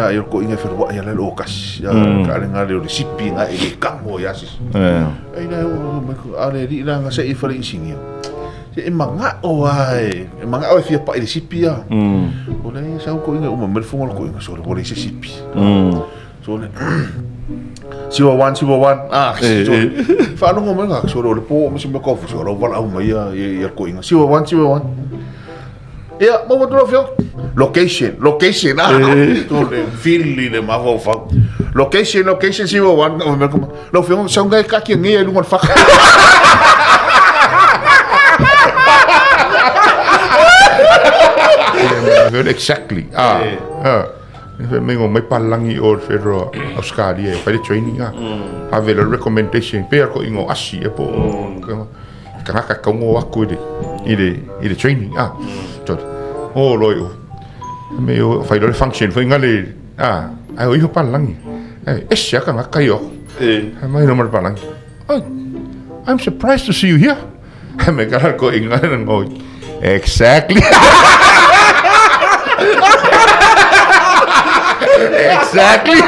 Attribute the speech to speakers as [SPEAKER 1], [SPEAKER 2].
[SPEAKER 1] ila yo ko inga ferwa ya la lokas ya ka nga le recipe nga e kamo ya sis ai na ale di la nga sa e fare insinga e manga o ai manga o fia pa recipe ya o le sa ko inga uma mer fongo ko inga so le recipe so le siwa wan so fa no mo nga so le po mo se me ko fu so wala uma ya ko inga siwa wan ya mo do fio location to le fili le mavo fa location si wo wan lo fio so ngai ka ki ngai lu ngon fa exactly me ngo mai palangi or fedro Australia pa de training have a recommendation pe ko ingo asi e po ka ngo aku de ide training oh loyo me yo fai le function foi ngale ai o palangi sia ka kayo mai no mar palangi I'm surprised to see you here me kala ko ingana ngo exactly exactly